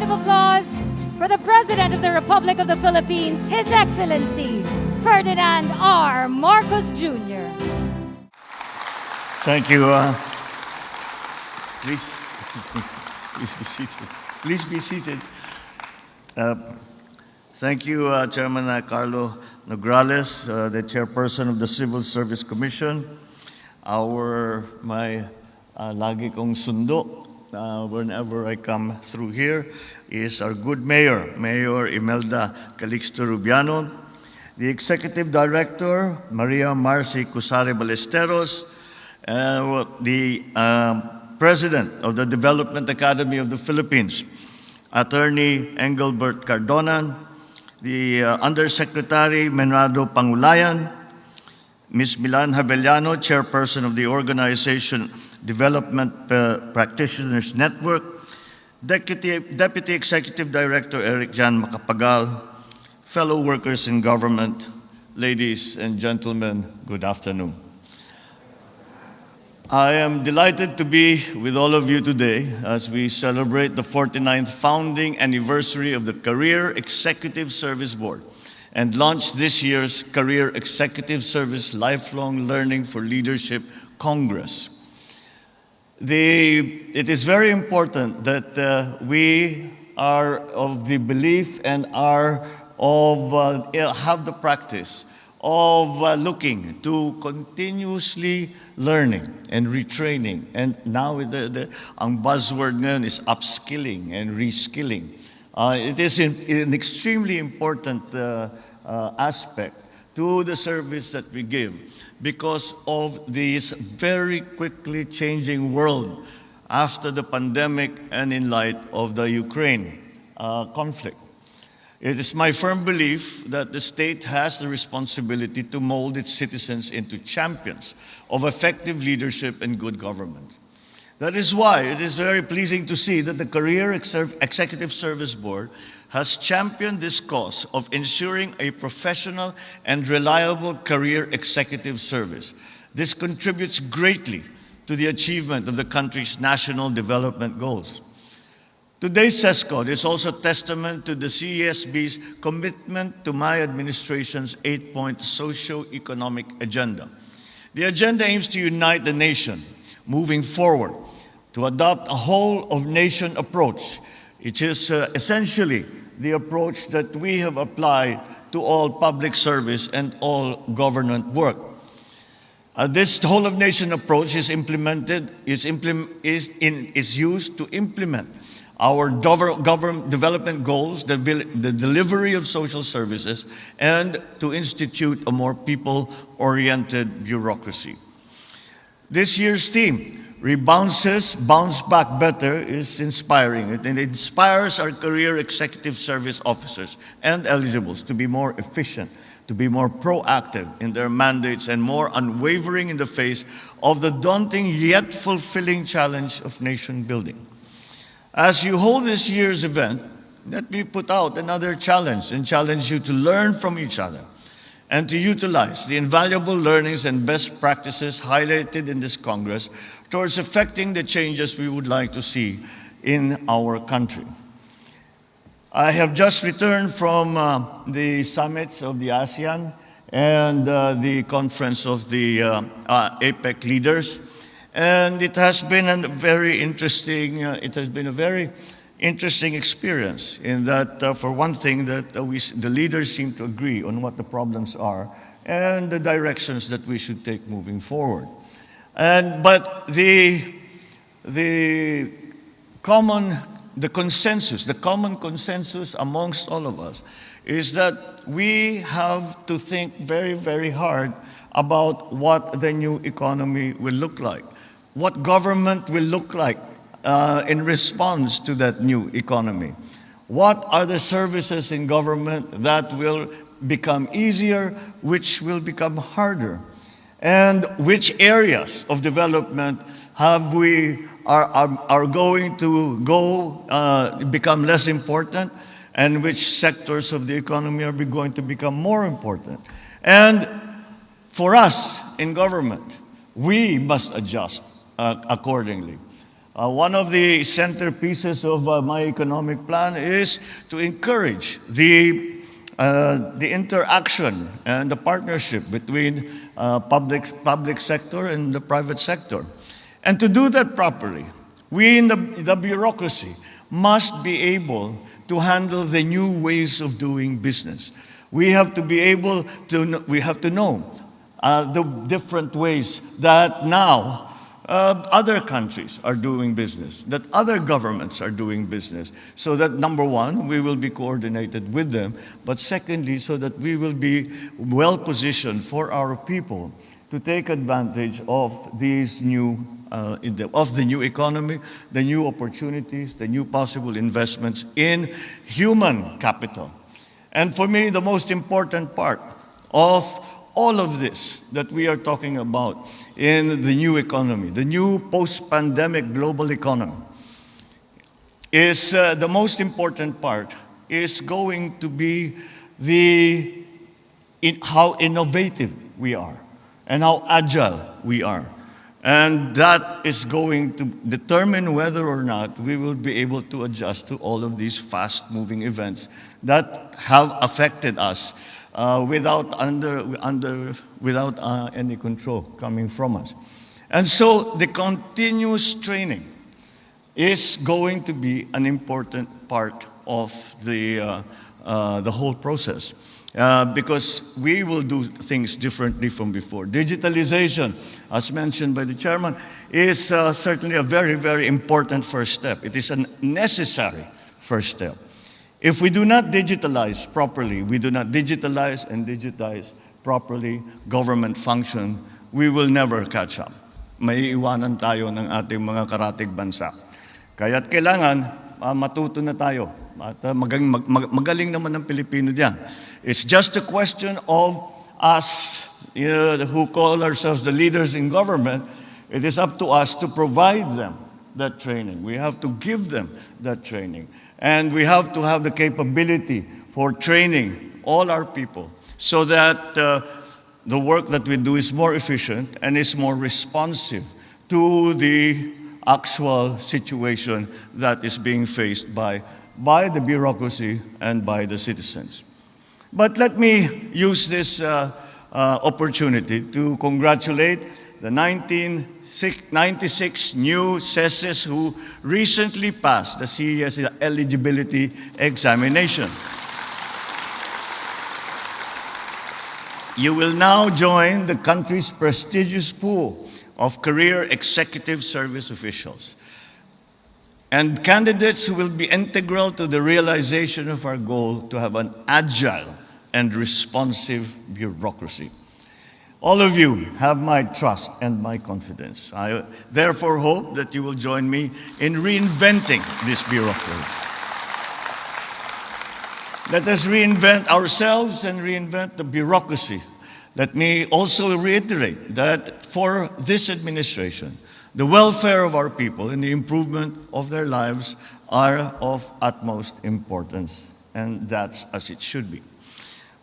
of applause for the President of the Republic of the Philippines, His Excellency Ferdinand R. Marcos Jr. Thank you. Please be seated. Please be seated. Thank you, Chairman Carlo Nograles, the Chairperson of the Civil Service Commission. My lagi kong sundo whenever I come through here is our good mayor, Mayor Imelda Calixto Rubiano, the Executive Director, Maria Marcy Cusare Ballesteros, the President of the Development Academy of the Philippines, Attorney Engelbert Cardonan, the Undersecretary Menrado Pangulayan, Ms. Milan Havellano, Chairperson of the Organization Development Practitioners Network, Deputy Executive Director Eric Jan Macapagal, fellow workers in government, ladies and gentlemen, good afternoon. I am delighted to be with all of you today as we celebrate the 49th founding anniversary of the Career Executive Service Board and launch this year's Career Executive Service Lifelong Learning for Leadership Congress. It is very important that we are of the belief and have the practice of looking to continuously learning and retraining. And now ang buzzword ngayon is upskilling and reskilling. It is an extremely important aspect to the service that we give because of this very quickly changing world after the pandemic and in light of the Ukraine conflict. It is my firm belief that the state has the responsibility to mold its citizens into champions of effective leadership and good government. That is why it is very pleasing to see that the Career Executive Service Board has championed this cause of ensuring a professional and reliable career executive service. This contributes greatly to the achievement of the country's national development goals. Today's CESCO is also testament to the CESB's commitment to my administration's 8-point socio-economic agenda. The agenda aims to unite the nation, moving forward, to adopt a whole-of-nation approach. It is essentially the approach that we have applied to all public service and all government work. This whole-of-nation approach is used to implement our government development goals, the delivery of social services, and to institute a more people-oriented bureaucracy. This year's theme, Bounce Back Better, is inspiring. It inspires our career executive service officers and eligibles to be more efficient, to be more proactive in their mandates, and more unwavering in the face of the daunting yet fulfilling challenge of nation building. As you hold this year's event, let me put out another challenge and challenge you to learn from each other and to utilize the invaluable learnings and best practices highlighted in this Congress towards effecting the changes we would like to see in our country. I have just returned from the summits of the ASEAN and the conference of the APEC leaders. And it has been a very interesting experience in that, for one thing, that the leaders seem to agree on what the problems are and the directions that we should take moving forward. But the common consensus amongst all of us is that we have to think very, very hard about what the new economy will look like, what government will look like in response to that new economy. What are the services in government that will become easier, which will become harder? And which areas of development are going to become less important, and which sectors of the economy are going to become more important? And for us in government, we must adjust accordingly. One of the centerpieces of my economic plan is to encourage the interaction and the partnership between public sector and the private sector. And to do that properly, we in the bureaucracy must be able to handle the new ways of doing business. We have to be able to, we have to know the different ways that now other countries are doing business, that other governments are doing business, so that number one, we will be coordinated with them, but secondly, so that we will be well positioned for our people to take advantage of these new, of the new economy, the new opportunities, the new possible investments in human capital. And for me, the most important part of all of this that we are talking about in the new economy, the new post-pandemic global economy, is the most important part is going to be how innovative we are and how agile we are. And that is going to determine whether or not we will be able to adjust to all of these fast-moving events that have affected us without any control coming from us. And so the continuous training is going to be an important part of the whole process. Because we will do things differently from before. Digitalization, as mentioned by the chairman, is certainly a very, very important first step. It is a necessary first step. If we do not digitalize properly, we do not digitalize and digitize properly government function, we will never catch up. May iwanan tayo ng ating mga karatig bansa. Kaya't kailangan matuto na tayo. At magaling naman ng Pilipino diyan. It's just a question of us, who call ourselves the leaders in government. It is up to us to provide them that training. We have to give them that training. And we have to have the capability for training all our people so that the work that we do is more efficient and is more responsive to the actual situation that is being faced by the bureaucracy and by the citizens. But let me use this opportunity to congratulate the 96 new CESs who recently passed the CES eligibility examination. You will now join the country's prestigious pool of career executive service officials and candidates who will be integral to the realization of our goal to have an agile and responsive bureaucracy. All of you have my trust and my confidence. I therefore hope that you will join me in reinventing this bureaucracy. Let us reinvent ourselves and reinvent the bureaucracy. Let me also reiterate that for this administration, the welfare of our people and the improvement of their lives are of utmost importance, and that's as it should be.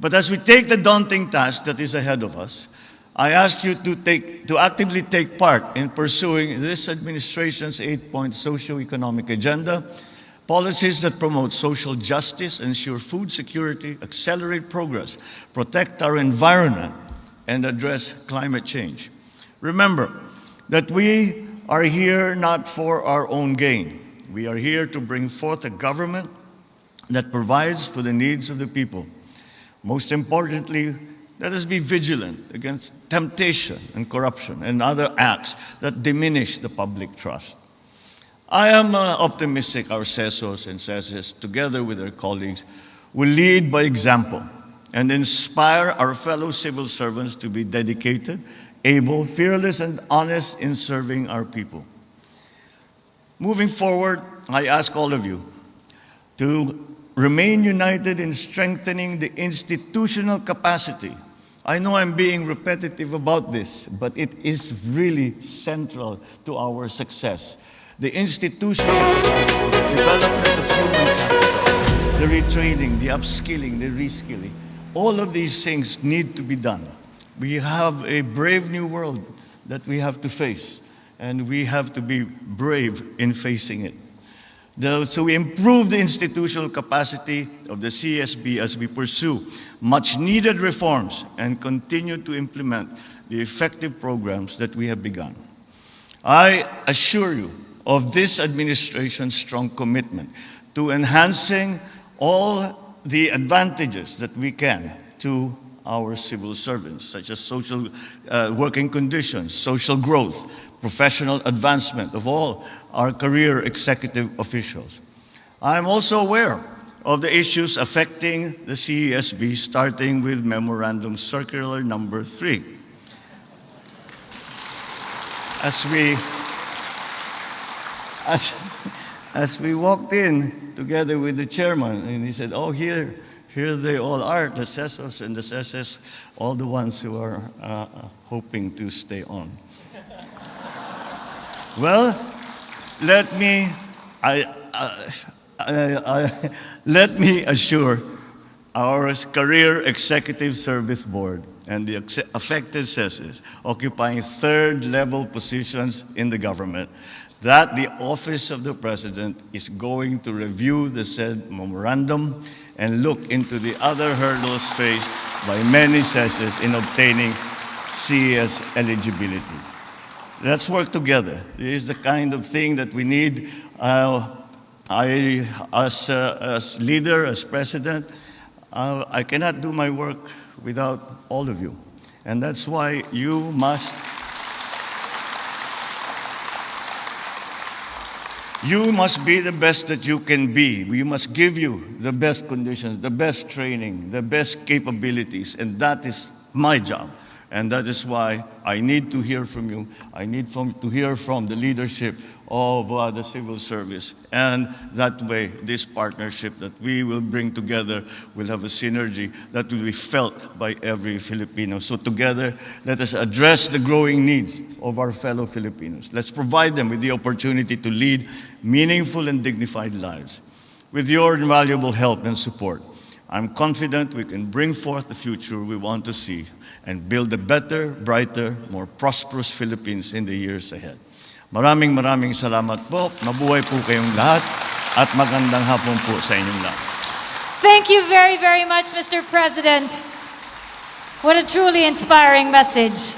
But as we take the daunting task that is ahead of us, I ask you to actively take part in pursuing this administration's 8-point socio-economic agenda, policies that promote social justice, ensure food security, accelerate progress, protect our environment, and address climate change. Remember that we are here not for our own gain. We are here to bring forth a government that provides for the needs of the people. Most importantly, let us be vigilant against temptation and corruption and other acts that diminish the public trust. I am optimistic our CESOs and CESs, together with their colleagues, will lead by example and inspire our fellow civil servants to be dedicated, able, fearless, and honest in serving our people. Moving forward, I ask all of you to remain united in strengthening the institutional capacity. I know I'm being repetitive about this, but it is really central to our success. The institutional capacity, the development of human capital, the retraining, the upskilling, the reskilling, all of these things need to be done. We have a brave new world that we have to face. and we have to be brave in facing it. So we improve the institutional capacity of the CSB as we pursue much needed reforms and continue to implement the effective programs that we have begun. I assure you of this administration's strong commitment to enhancing all the advantages that we can to our civil servants, such as social working conditions, social growth, professional advancement of all our career executive officials. I'm also aware of the issues affecting the CESB, starting with Memorandum Circular number 3. As we walked in together with the chairman, and he said, "Oh, here they all are, the CESOs and the CESES, all the ones who are hoping to stay on." Well, let me assure our Career Executive Service Board and the affected CESES occupying third-level positions in the government that the Office of the President is going to review the said memorandum and look into the other hurdles faced by many CESES in obtaining CES eligibility. Let's work together. This is the kind of thing that we need. I, as leader, as president, I cannot do my work without all of you. And that's why you must be the best that you can be. We must give you the best conditions, the best training, the best capabilities, and that is my job. And that is why I need to hear from you. I need to hear from the leadership of the civil service. And that way, this partnership that we will bring together will have a synergy that will be felt by every Filipino. So together, let us address the growing needs of our fellow Filipinos. Let's provide them with the opportunity to lead meaningful and dignified lives. With your invaluable help and support, I'm confident we can bring forth the future we want to see and build a better, brighter, more prosperous Philippines in the years ahead. Maraming salamat po. Mabuhay po kayong lahat at magandang hapon po sa inyong lahat. Thank you very, very much, Mr. President. What a truly inspiring message.